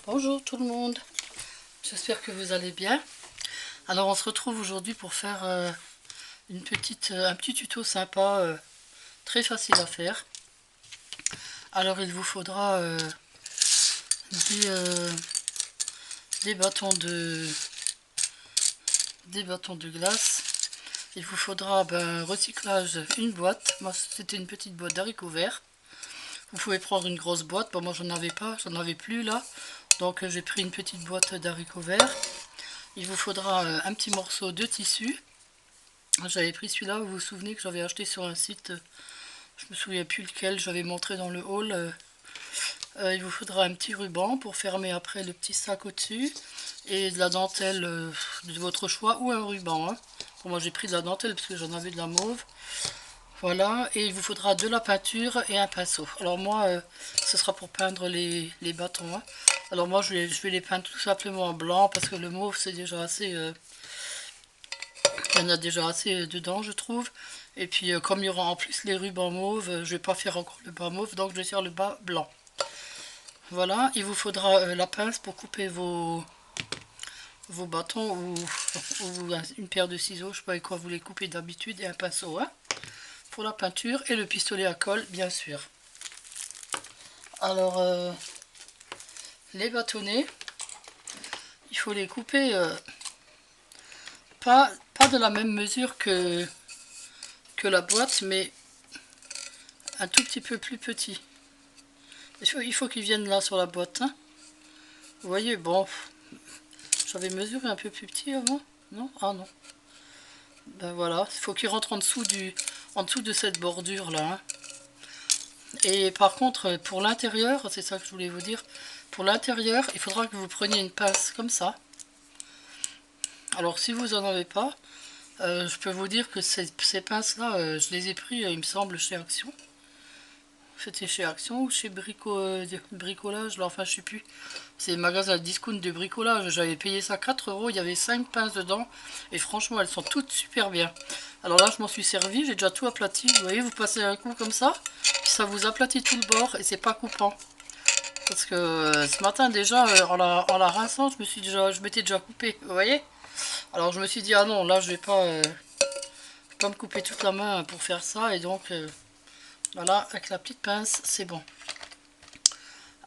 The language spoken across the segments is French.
Bonjour tout le monde, j'espère que vous allez bien. Alors on se retrouve aujourd'hui pour faire un petit tuto sympa, très facile à faire. Alors il vous faudra des, euh, des bâtons de, des bâtons de glace. Il vous faudra recyclage, une boîte. Moi c'était une petite boîte d'haricots verts. Vous pouvez prendre une grosse boîte, bon, moi j'en avais pas, j'en avais plus là. Donc j'ai pris une petite boîte d'haricots verts. Il vous faudra un petit morceau de tissu. J'avais pris celui-là, vous vous souvenez que j'avais acheté sur un site, je me souviens plus lequel, j'avais montré dans le haul. Il vous faudra un petit ruban pour fermer après le petit sac au-dessus. Et de la dentelle de votre choix ou un ruban. Hein. Bon, moi j'ai pris de la dentelle parce que j'en avais de la mauve. Voilà, et il vous faudra de la peinture et un pinceau. Alors moi, ce sera pour peindre les bâtons. Hein. Alors moi je vais les peindre tout simplement en blanc parce que le mauve c'est déjà assez... il y en a déjà assez dedans je trouve. Et puis comme il y aura en plus les rubans mauves, je vais pas faire encore le bas mauve, donc je vais faire le bas blanc. Voilà, il vous faudra la pince pour couper vos bâtons ou une paire de ciseaux, je sais pas avec quoi vous les coupez d'habitude, et un pinceau hein, pour la peinture, et le pistolet à colle bien sûr. Alors les bâtonnets, il faut les couper pas de la même mesure que la boîte, mais un tout petit peu plus petit. Il faut qu'ils viennent là sur la boîte. Hein. Vous voyez, bon, j'avais mesuré un peu plus petit avant. Non? Ah non. Ben voilà, il faut qu'ils rentrent en dessous de cette bordure là. Hein. Et par contre, pour l'intérieur, c'est ça que je voulais vous dire. Pour l'intérieur, il faudra que vous preniez une pince comme ça. Alors si vous en avez pas, je peux vous dire que ces pinces là, je les ai pris, il me semble, chez Action. C'était chez Action ou chez Bricolage, là, enfin je sais plus. C'est le magasin discount de bricolage. J'avais payé ça 4 euros, il y avait 5 pinces dedans. Et franchement, elles sont toutes super bien. Alors là, je m'en suis servi, j'ai déjà tout aplati. Vous voyez, vous passez un coup comme ça, puis ça vous aplatit tout le bord et c'est pas coupant. Parce que ce matin déjà, en la rinçant, je m'étais déjà coupé, vous voyez. Alors je me suis dit, ah non, là je vais pas me couper toute la main pour faire ça. Et donc, voilà, avec la petite pince, c'est bon.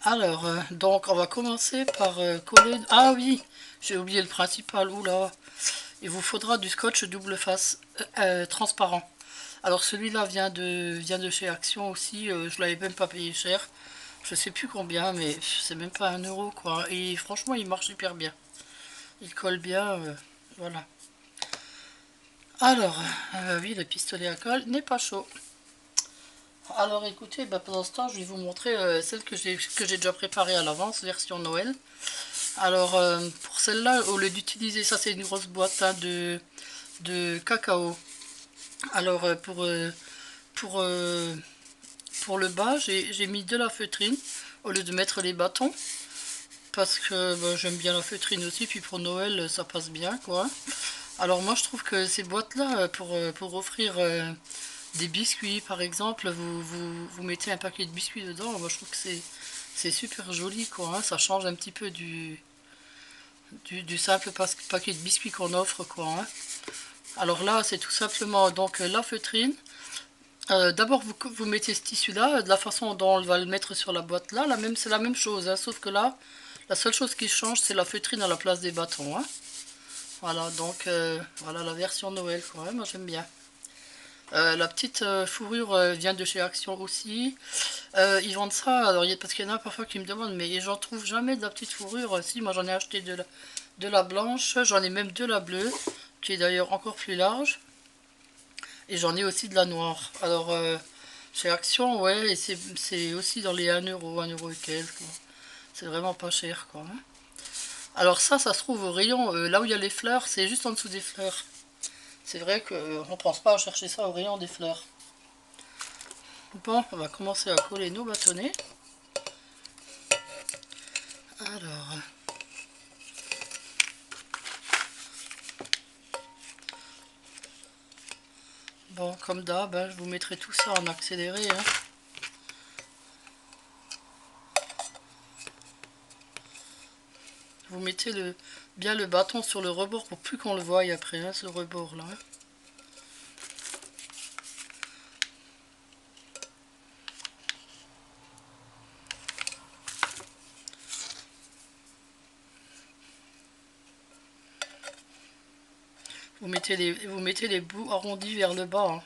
Alors, donc on va commencer par coller... Ah oui, j'ai oublié le principal, oula. Il vous faudra du scotch double face transparent. Alors celui-là vient de chez Action aussi, je l'avais même pas payé cher. Je sais plus combien, mais c'est même pas 1 euro quoi. Et franchement, il marche super bien. Il colle bien, voilà. Alors, oui, le pistolet à colle n'est pas chaud. Alors écoutez, pendant ce temps, je vais vous montrer celle que j'ai déjà préparée à l'avance, version Noël. Alors pour celle-là, au lieu d'utiliser ça, c'est une grosse boîte hein, de cacao. Alors pour, euh, pour le bas, j'ai mis de la feutrine au lieu de mettre les bâtons. Parce que j'aime bien la feutrine aussi, puis pour Noël, ça passe bien quoi. Alors moi je trouve que ces boîtes-là, pour offrir des biscuits par exemple, vous mettez un paquet de biscuits dedans, moi je trouve que c'est super joli quoi. Hein. Ça change un petit peu du simple paquet de biscuits qu'on offre quoi. Hein. Alors là c'est tout simplement donc la feutrine. D'abord vous mettez ce tissu là, de la façon dont on va le mettre sur la boîte là, c'est la même chose, hein, sauf que là, la seule chose qui change c'est la feutrine à la place des bâtons. Hein. Voilà donc voilà la version Noël quoi, hein, moi j'aime bien. La petite fourrure vient de chez Action aussi. Ils vendent ça, alors, parce qu'il y en a parfois qui me demandent, mais j'en trouve jamais de la petite fourrure. Si, moi j'en ai acheté de la blanche, j'en ai même de la bleue, qui est d'ailleurs encore plus large. Et j'en ai aussi de la noire. Alors, chez Action, ouais, et c'est aussi dans les 1 euro, 1 euro et quelques. C'est vraiment pas cher, quoi. Hein. Alors ça se trouve au rayon, là où il y a les fleurs, c'est juste en dessous des fleurs. C'est vrai qu'on ne pense pas à chercher ça au rayon des fleurs. Bon, on va commencer à coller nos bâtonnets. Alors, bon, comme d'hab, hein, je vous mettrai tout ça en accéléré. Hein. vous mettez bien le bâton sur le rebord pour plus qu'on le voie après, hein, ce rebord là. Hein. Vous mettez les bouts arrondis vers le bas. Hein.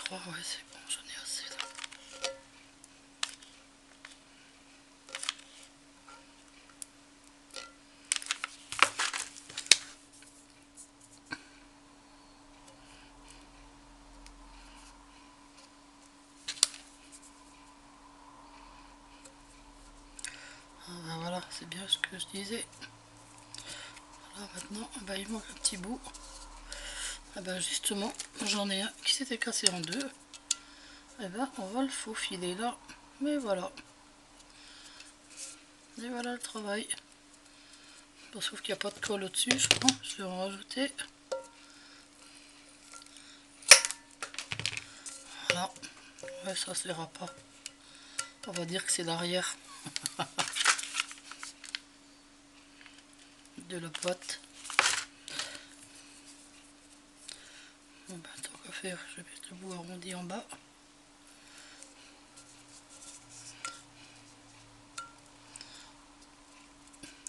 Ouais, c'est bon, j'en ai assez là. Ah, ben voilà, c'est bien ce que je disais. Voilà, maintenant, bah, il manque un petit bout. Ah ben justement, j'en ai un qui s'était cassé en deux. Et ben on va le faufiler là. Mais voilà. Et voilà le travail. Bon, sauf qu'il n'y a pas de colle au-dessus, je crois. Je vais en rajouter. Voilà. Ouais, ça se verra pas. On va dire que c'est l'arrière de la boîte. Bon ben tant qu'à faire, je vais mettre le bout arrondi en bas.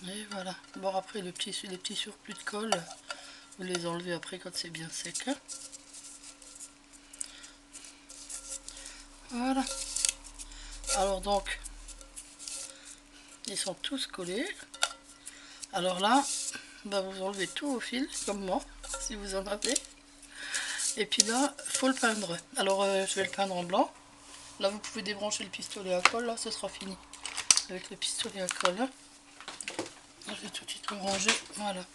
Et voilà. Bon après les petits surplus de colle, vous les enlevez après quand c'est bien sec. Hein. Voilà. Alors donc, ils sont tous collés. Alors là, bah vous enlevez tout au fil, comme moi, si vous en avez. Et puis là, faut le peindre. Alors je vais le peindre en blanc. Là, vous pouvez débrancher le pistolet à colle, là, ce sera fini. Avec le pistolet à colle. Là, je vais tout de suite le ranger. Voilà.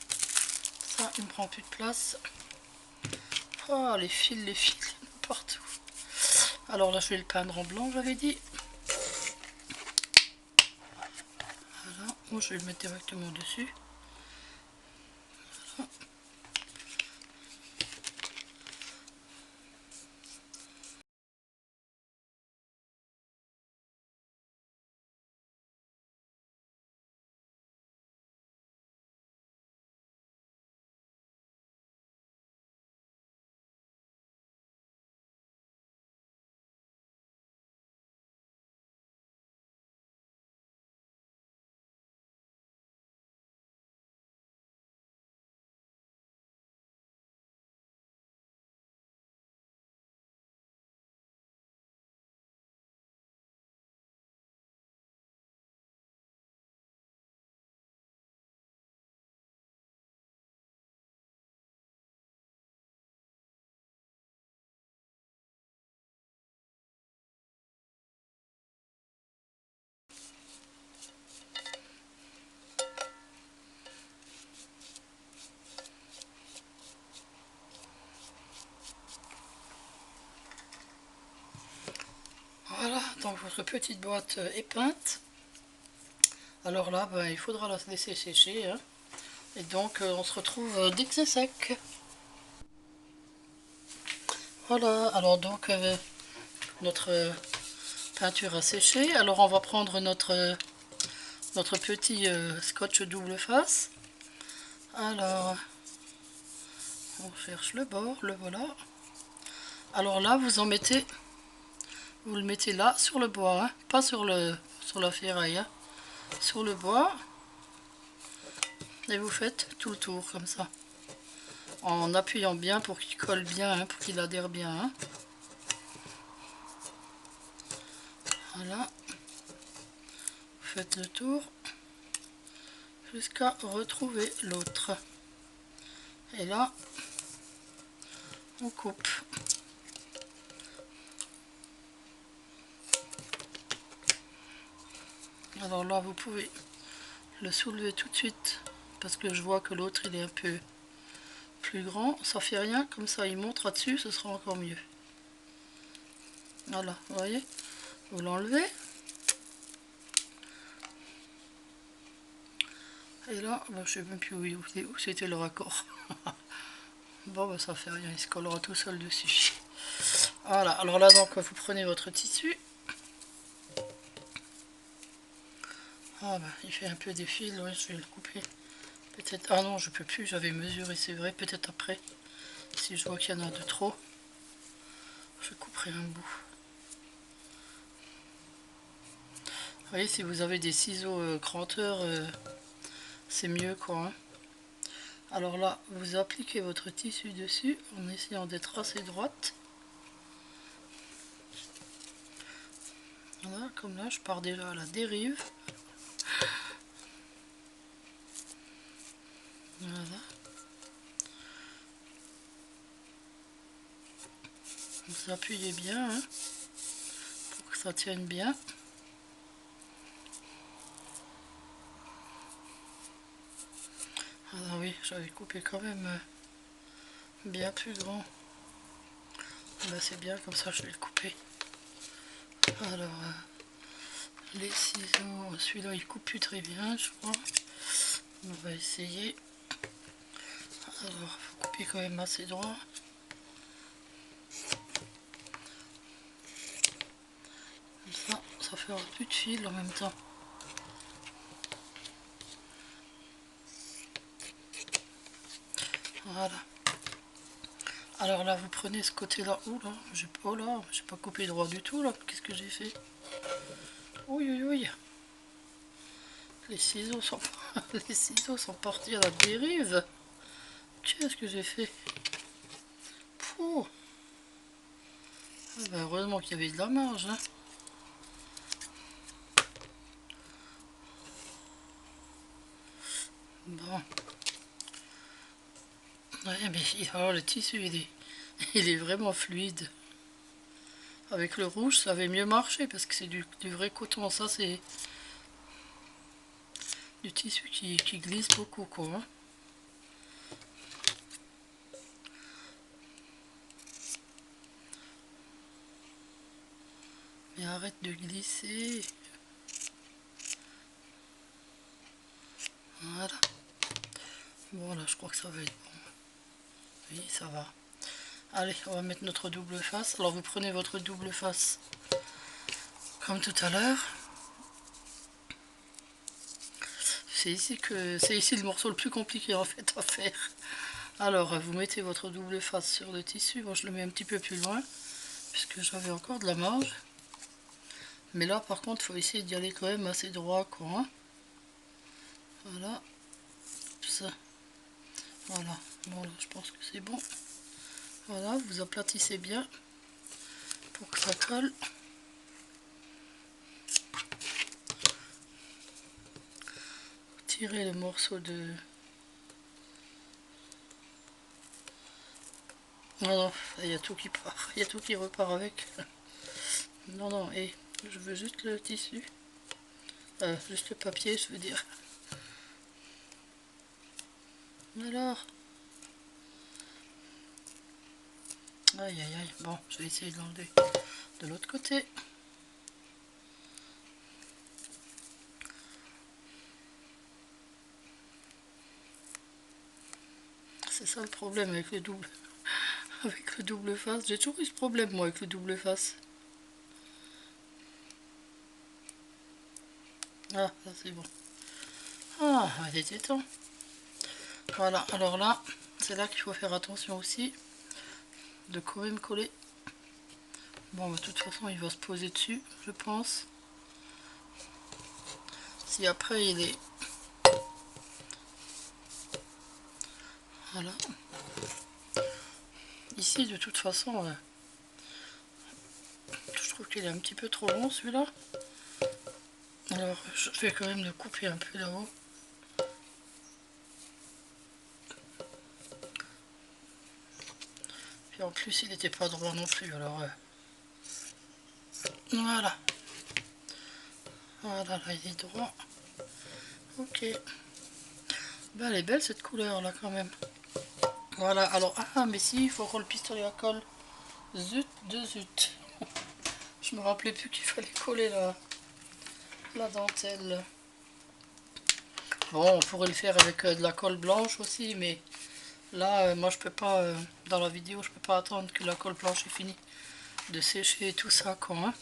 Ça, il me prend plus de place. Oh, les fils, partout. Alors là, je vais le peindre en blanc, j'avais dit. Voilà. Moi, je vais le mettre directement dessus. Voilà. notre petite boîte est peinte. Alors là, ben, il faudra la laisser sécher. Hein. Et donc, on se retrouve dès que c'est sec. Voilà, alors donc, notre peinture a séché. Alors, on va prendre notre petit scotch double face. Alors, on cherche le bord, le voilà. Alors là, vous le mettez là, sur le bois, hein, pas sur la ferraille, hein, sur le bois. Et vous faites tout le tour, comme ça. En appuyant bien pour qu'il colle bien, hein, pour qu'il adhère bien. Hein. Voilà. Vous faites le tour jusqu'à retrouver l'autre. Et là, on coupe. Alors là, vous pouvez le soulever tout de suite parce que je vois que l'autre il est un peu plus grand. Ça fait rien, comme ça il montera dessus, ce sera encore mieux. Voilà, vous voyez, vous l'enlevez. Et là, ben, je sais même plus où c'était le raccord. Bon, ben, ça fait rien, il se collera tout seul dessus. Voilà, alors là donc vous prenez votre tissu. Ah ben, il fait un peu des fils, ouais, je vais le couper. Peut-être, ah non, je peux plus, j'avais mesuré, c'est vrai, peut-être après. Si je vois qu'il y en a de trop, je couperai un bout. Vous voyez, si vous avez des ciseaux cranteurs, c'est mieux quoi. Hein. Alors là, vous appliquez votre tissu dessus en essayant d'être assez droite. Voilà, comme là, je pars déjà à la dérive. Voilà. Vous appuyez bien hein, pour que ça tienne bien. Ah oui, j'avais coupé quand même bien plus grand. Là c'est bien, comme ça je vais le couper. Alors, les ciseaux, celui-là il coupe plus très bien, je crois. On va essayer. Alors, il faut couper quand même assez droit. Comme ça fera plus de fil en même temps. Voilà. Alors là, vous prenez ce côté-là. Oh là, j'ai pas coupé droit du tout là. Qu'est-ce que j'ai fait? Oui, oui, oui. Les ciseaux sont, les ciseaux sont partis à la dérive. Qu'est-ce que j'ai fait? Pouh. Ah ben, heureusement qu'il y avait de la marge. Hein. Bon. Ouais, mais oh, le tissu, il est vraiment fluide. Avec le rouge, ça avait mieux marché parce que c'est du vrai coton. Ça, c'est du tissu qui glisse beaucoup, quoi. Hein. Mais arrête de glisser. Voilà. Bon, là, je crois que ça va être bon. Oui, ça va. Allez, on va mettre notre double face. Alors, vous prenez votre double face comme tout à l'heure. C'est ici le morceau le plus compliqué en fait à faire. Alors, vous mettez votre double face sur le tissu. Bon, je le mets un petit peu plus loin puisque j'avais encore de la marge. Mais là, par contre, il faut essayer d'y aller quand même assez droit, quoi. Hein. Voilà. Ça. Voilà. Bon, là, je pense que c'est bon. Voilà, vous aplatissez bien pour que ça colle. Tirez le morceau de... Non, non, il y a tout qui part. Il y a tout qui repart avec. Non, non, et je veux juste le tissu. Juste le papier, je veux dire. Alors. Aïe, aïe, aïe. Bon, je vais essayer de l'enlever de l'autre côté. c'est ça le problème avec le double. Avec le double face. J'ai toujours eu ce problème moi avec le double face. Ah, ça c'est bon. Ah, il était temps. Voilà, alors là, c'est là qu'il faut faire attention aussi. De quand même coller. Bon, de toute façon, il va se poser dessus, je pense. Si après il est... Voilà. Ici, de toute façon, je trouve qu'il est un petit peu trop long celui-là. Alors, je vais quand même le couper un peu là-haut. Puis en plus, il n'était pas droit non plus, alors... Voilà. Voilà, là, il est droit. Ok. Ben, elle est belle cette couleur là quand même. Voilà, alors, ah, mais si, il faut qu'on le pistolet à colle. Zut de zut. Je me rappelais plus qu'il fallait coller la dentelle. Bon, on pourrait le faire avec de la colle blanche aussi, mais là, moi je peux pas, dans la vidéo, je peux pas attendre que la colle blanche est finie de sécher et tout ça, quoi. Hein.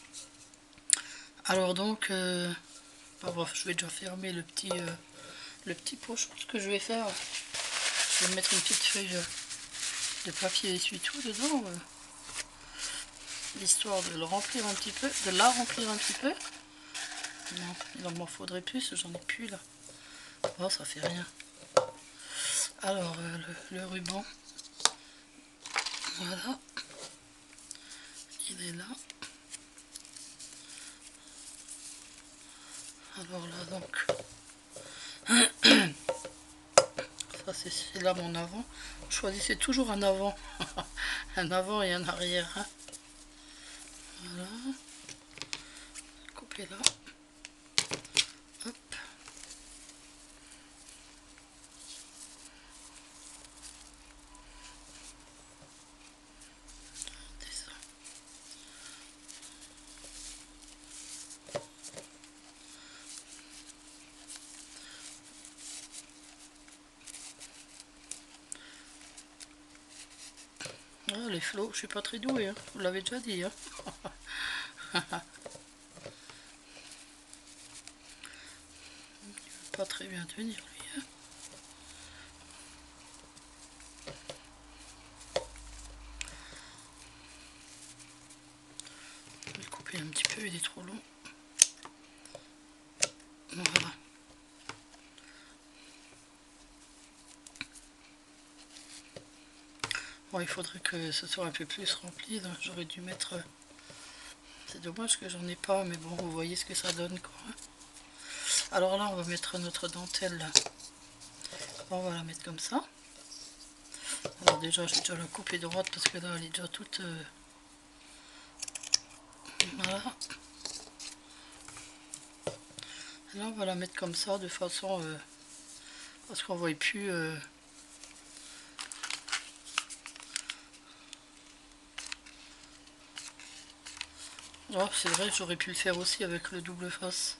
Alors donc, bah, bref, je vais déjà fermer le petit poche. Ce que je vais faire, je vais mettre une petite feuille de papier essuie-tout dedans, histoire de le remplir un petit peu, de la remplir un petit peu. Non, il en m'en faudrait plus, j'en ai plus là. Oh, ça fait rien. Alors, le ruban, voilà, il est là. Alors là, donc, ça c'est là mon avant. Choisissez toujours un avant, un avant et un arrière. Hein. Voilà, coupez là. Hop. Descends. Ah, les flots, je suis pas très douée, hein. Vous l'avez déjà dit. Hein. Il veut pas très bien tenir lui. Hein. Je vais le couper un petit peu, il est trop long. Voilà. Bon, il faudrait que ce soit un peu plus rempli, donc j'aurais dû mettre... C'est dommage que j'en ai pas, mais bon, vous voyez ce que ça donne, quoi. Alors là, on va mettre notre dentelle, là. On va la mettre comme ça. Alors déjà, j'ai déjà la coupée droite, parce que là, elle est déjà toute... Voilà. Là, on va la mettre comme ça, de façon... parce qu'on ne voit plus... Oh, c'est vrai, j'aurais pu le faire aussi avec le double face.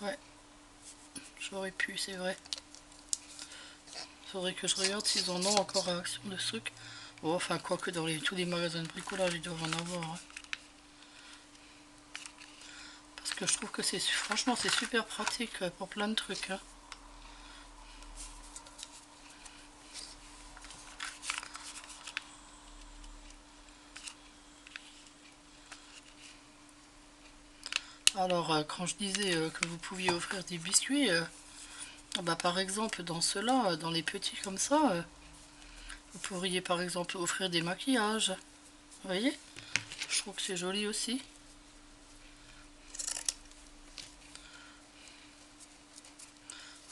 Ouais, j'aurais pu, c'est vrai. Faudrait que je regarde s'ils en ont encore à Action de ce truc. Bon, enfin, quoique dans tous les magasins de bricolage, ils doivent en avoir. Hein. Parce que je trouve que c'est franchement, c'est super pratique pour plein de trucs. Hein. Alors, quand je disais que vous pouviez offrir des biscuits, bah, par exemple, dans ceux-là, dans les petits comme ça, vous pourriez par exemple offrir des maquillages. Vous voyez? Je trouve que c'est joli aussi.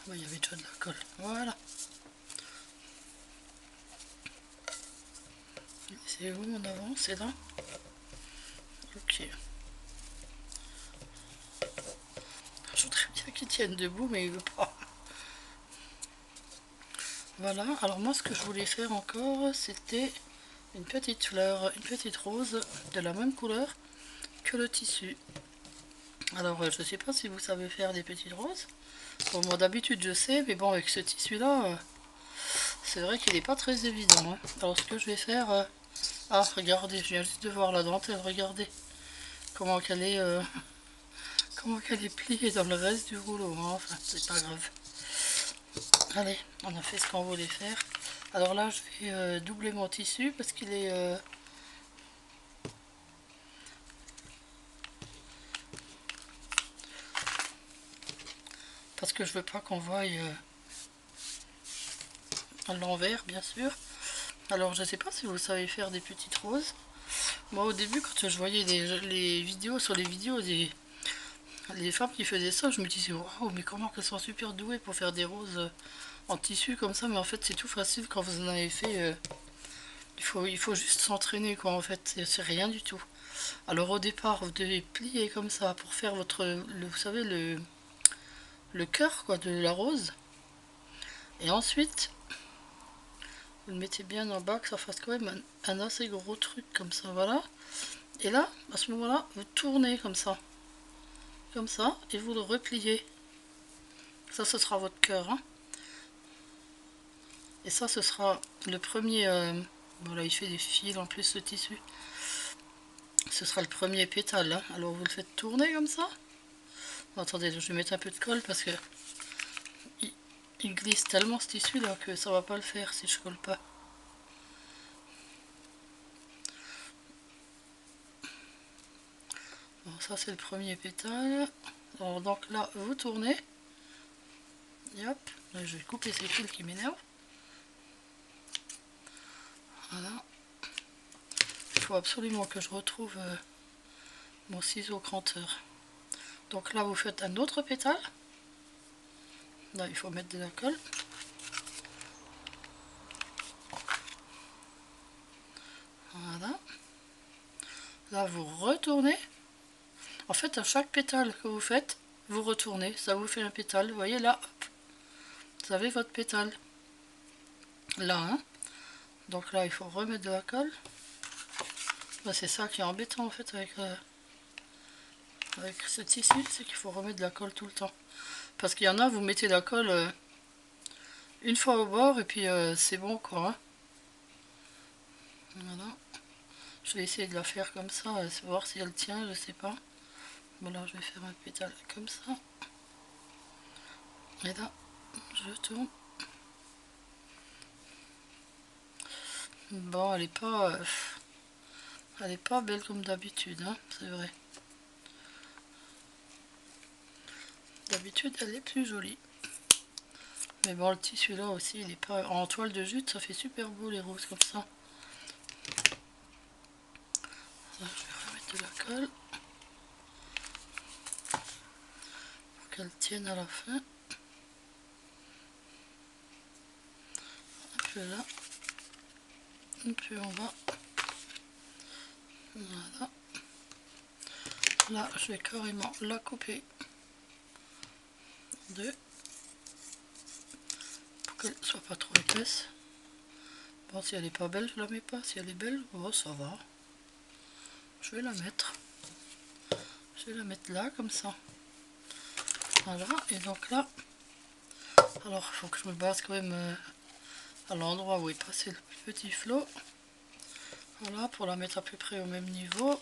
Ah, il y avait déjà de la colle. Voilà. C'est où mon avant? C'est là? Ok. Je voudrais bien qu'ils tiennent debout, mais il veut pas. Voilà, alors moi ce que je voulais faire encore, c'était une petite fleur, une petite rose de la même couleur que le tissu. Alors je sais pas si vous savez faire des petites roses. Bon, moi d'habitude je sais, mais bon avec ce tissu là, c'est vrai qu'il n'est pas très évident. Hein. Alors ce que je vais faire... Ah regardez, je viens juste de voir la dentelle, regardez comment qu'elle est, comment qu'elle est pliée dans le reste du rouleau. Hein. Enfin c'est pas grave. Allez, on a fait ce qu'on voulait faire. Alors là je vais doubler mon tissu parce qu'il est... parce que je veux pas qu'on voie à l'envers bien sûr. Alors je sais pas si vous savez faire des petites roses. Moi au début quand je voyais les vidéos sur les vidéos les femmes qui faisaient ça, je me disais waouh mais comment qu'elles sont super douées pour faire des roses en tissu comme ça, mais en fait c'est tout facile quand vous en avez fait. Il faut juste s'entraîner quoi en fait, c'est rien du tout. Alors au départ vous devez plier comme ça pour faire vous savez le cœur quoi de la rose. Et ensuite vous le mettez bien en bas que ça fasse quand même un assez gros truc comme ça, voilà. Et là, à ce moment-là, vous tournez comme ça, et vous le repliez. Ça, ce sera votre cœur. Hein. Et ça, ce sera le premier... voilà, il fait des fils en plus, ce tissu. Ce sera le premier pétale. Hein. Alors, vous le faites tourner comme ça. Bon, attendez, je vais mettre un peu de colle parce que il glisse tellement ce tissu là que ça va pas le faire si je colle pas. Bon, ça, c'est le premier pétale. Alors, donc là, vous tournez. Et hop, là, je vais couper ces fils qui m'énervent. Voilà. Il faut absolument que je retrouve mon ciseau cranteur. Donc là, vous faites un autre pétale. Là, il faut mettre de la colle. Voilà. Là, vous retournez. En fait, à chaque pétale que vous faites, vous retournez. Ça vous fait un pétale. Vous voyez là, hop, vous avez votre pétale. Là, hein. Donc là, il faut remettre de la colle. Là, c'est ça qui est embêtant en fait avec ce tissu, c'est qu'il faut remettre de la colle tout le temps. Parce qu'il y en a, vous mettez la colle une fois au bord et puis c'est bon quoi. Hein. Voilà. Je vais essayer de la faire comme ça, voir si elle tient, je sais pas. Voilà, je vais faire un pétale comme ça. Et là, je tourne. Bon, elle est pas belle comme d'habitude, hein, c'est vrai. D'habitude, elle est plus jolie. Mais bon, le tissu là aussi, il est pas en toile de jute, ça fait super beau les roses comme ça. Là, je vais remettre de la colle pour qu'elle tienne à la fin. Un peu là, un peu en bas. Voilà. Là, je vais carrément la couper en deux pour qu'elle soit pas trop épaisse. Bon, si elle est pas belle, je la mets pas. Si elle est belle, oh, ça va. Je vais la mettre. Je vais la mettre là, comme ça. Voilà, et donc là, alors il faut que je me base quand même à l'endroit où est passé le petit flot. Voilà, pour la mettre à peu près au même niveau.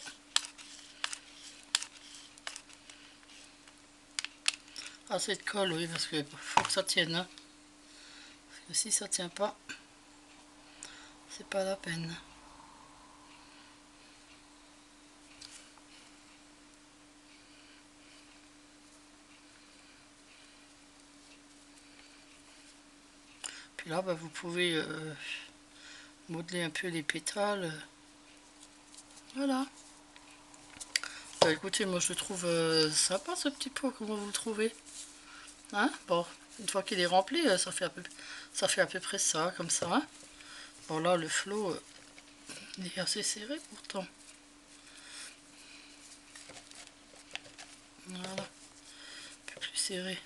Assez de colle, oui, parce qu'il faut que ça tienne. Hein. Parce que si ça tient pas, c'est pas la peine. Puis là, bah, vous pouvez modeler un peu les pétales. Voilà. Bah, écoutez, moi je trouve sympa ce petit pot, comment vous le trouvez? Hein? Bon, une fois qu'il est rempli, ça fait à peu près ça, comme ça. Hein. Bon là, le flot il est assez serré pourtant. Voilà, un peu plus serré.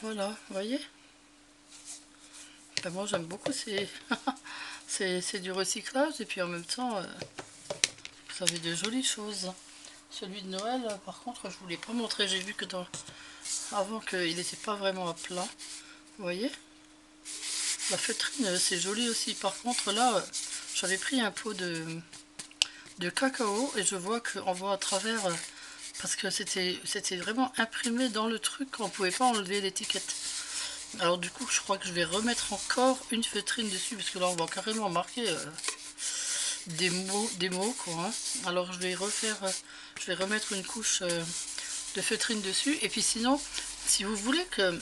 Voilà, vous voyez? Ben, moi j'aime beaucoup, c'est du recyclage et puis en même temps, vous avez de jolies choses. Celui de Noël, par contre, je vous l'ai pas montré. J'ai vu que avant qu'il n'était pas vraiment à plat. Vous voyez? La feutrine, c'est joli aussi. Par contre, là, j'avais pris un pot de cacao et je vois qu'on voit à travers, parce que c'était vraiment imprimé dans le truc, on pouvait pas enlever l'étiquette. Alors du coup, je crois que je vais remettre encore une feutrine dessus, parce que là, on voit carrément marquer des mots quoi. Hein. Alors je vais je vais remettre une couche de feutrine dessus. Et puis sinon, si vous voulez que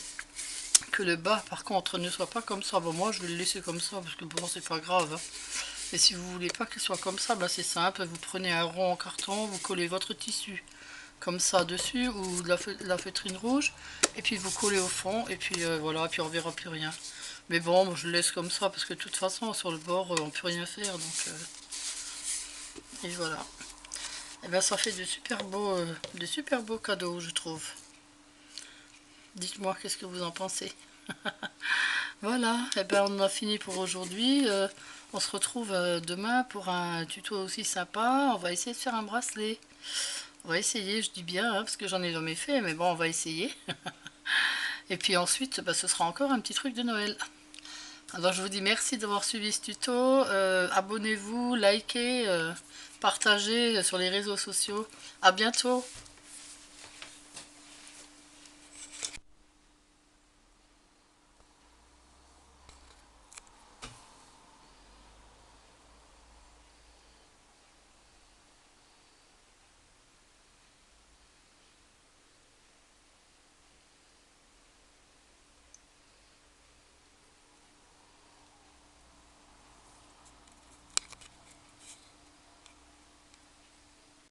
le bas, par contre, ne soit pas comme ça, bon moi, je vais le laisser comme ça, parce que bon, c'est pas grave. Hein. Et si vous voulez pas qu'il soit comme ça, bah c'est simple, vous prenez un rond en carton, vous collez votre tissu comme ça dessus, ou de la feutrine rouge, et puis vous collez au fond, et puis voilà, et puis on verra plus rien. Mais bon, moi, je le laisse comme ça, parce que de toute façon, sur le bord, on peut rien faire, donc... et voilà. Et ben ça fait de super beaux cadeaux, je trouve. Dites-moi, qu'est-ce que vous en pensez? Voilà, et ben on a fini pour aujourd'hui. On se retrouve demain pour un tuto aussi sympa. On va essayer de faire un bracelet. On va essayer, je dis bien, hein, parce que j'en ai jamais fait, mais bon, on va essayer. Et puis ensuite, bah, ce sera encore un petit truc de Noël. Alors je vous dis merci d'avoir suivi ce tuto. Abonnez-vous, likez, partagez sur les réseaux sociaux. À bientôt!